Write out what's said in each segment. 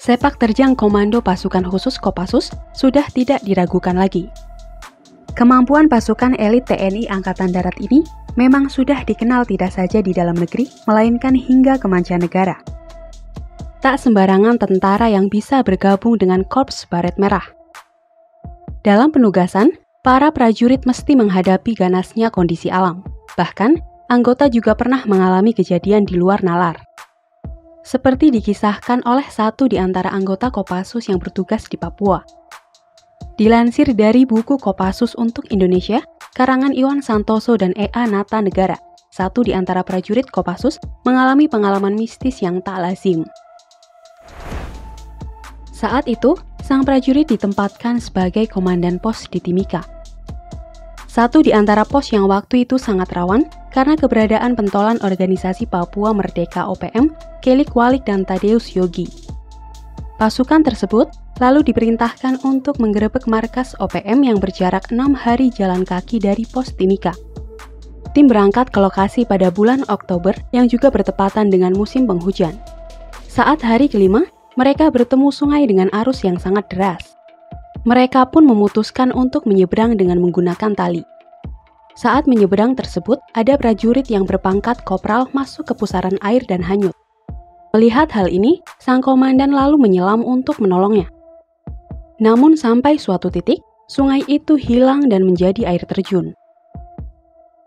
sepak terjang Komando Pasukan Khusus Kopassus sudah tidak diragukan lagi. Kemampuan pasukan elit TNI Angkatan Darat ini memang sudah dikenal tidak saja di dalam negeri, melainkan hingga ke mancanegara. Tak sembarangan tentara yang bisa bergabung dengan Korps Baret Merah. Dalam penugasan, para prajurit mesti menghadapi ganasnya kondisi alam. Bahkan, anggota juga pernah mengalami kejadian di luar nalar. Seperti dikisahkan oleh satu di antara anggota Kopassus yang bertugas di Papua. Dilansir dari buku Kopassus untuk Indonesia, karangan Iwan Santoso dan E.A. Nata Negara, satu di antara prajurit Kopassus mengalami pengalaman mistis yang tak lazim. Saat itu, sang prajurit ditempatkan sebagai komandan pos di Timika. Satu di antara pos yang waktu itu sangat rawan karena keberadaan pentolan organisasi Papua Merdeka OPM, Kelik Walik dan Tadeus Yogi. Pasukan tersebut lalu diperintahkan untuk menggerebek markas OPM yang berjarak 6 hari jalan kaki dari pos Timika. Tim berangkat ke lokasi pada bulan Oktober yang juga bertepatan dengan musim penghujan. Saat hari kelima, mereka bertemu sungai dengan arus yang sangat deras. Mereka pun memutuskan untuk menyeberang dengan menggunakan tali. Saat menyeberang tersebut, ada prajurit yang berpangkat kopral masuk ke pusaran air dan hanyut. Melihat hal ini, sang komandan lalu menyelam untuk menolongnya. Namun sampai suatu titik, sungai itu hilang dan menjadi air terjun.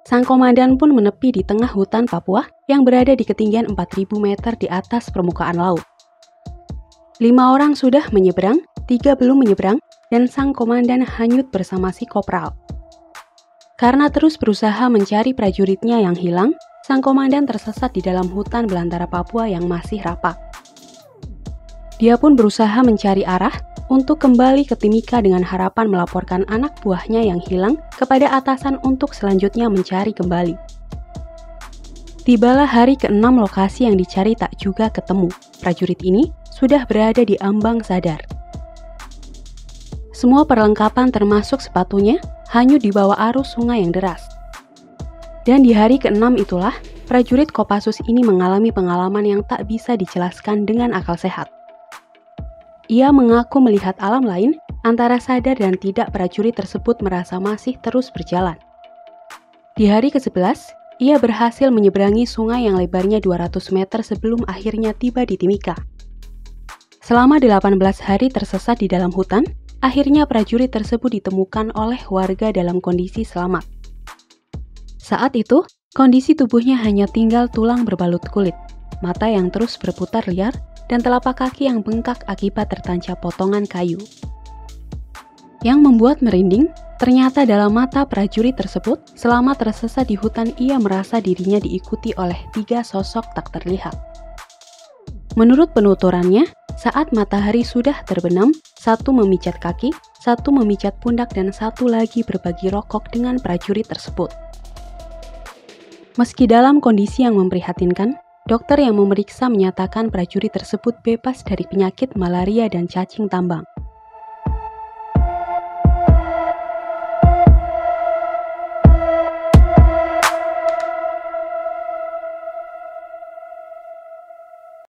Sang komandan pun menepi di tengah hutan Papua yang berada di ketinggian 4.000 meter di atas permukaan laut. 5 orang sudah menyeberang, 3 belum menyeberang, dan sang komandan hanyut bersama si kopral. Karena terus berusaha mencari prajuritnya yang hilang, sang komandan tersesat di dalam hutan belantara Papua yang masih rapat. Dia pun berusaha mencari arah untuk kembali ke Timika dengan harapan melaporkan anak buahnya yang hilang kepada atasan untuk selanjutnya mencari kembali. Tibalah hari ke-6 lokasi yang dicari tak juga ketemu. Prajurit ini sudah berada di ambang sadar. Semua perlengkapan termasuk sepatunya hanyut di bawah arus sungai yang deras. Dan di hari ke-6 itulah, prajurit Kopassus ini mengalami pengalaman yang tak bisa dijelaskan dengan akal sehat. Ia mengaku melihat alam lain, antara sadar dan tidak prajurit tersebut merasa masih terus berjalan. Di hari ke-11, ia berhasil menyeberangi sungai yang lebarnya 200 meter sebelum akhirnya tiba di Timika. Selama 18 hari tersesat di dalam hutan, akhirnya prajurit tersebut ditemukan oleh warga dalam kondisi selamat. Saat itu, kondisi tubuhnya hanya tinggal tulang berbalut kulit, mata yang terus berputar liar, dan telapak kaki yang bengkak akibat tertancap potongan kayu. Yang membuat merinding, ternyata dalam mata prajurit tersebut, selama tersesat di hutan ia merasa dirinya diikuti oleh 3 sosok tak terlihat. Menurut penuturannya, saat matahari sudah terbenam, satu memijat kaki, satu memijat pundak, dan satu lagi berbagi rokok dengan prajurit tersebut. Meski dalam kondisi yang memprihatinkan, dokter yang memeriksa menyatakan prajurit tersebut bebas dari penyakit malaria dan cacing tambang.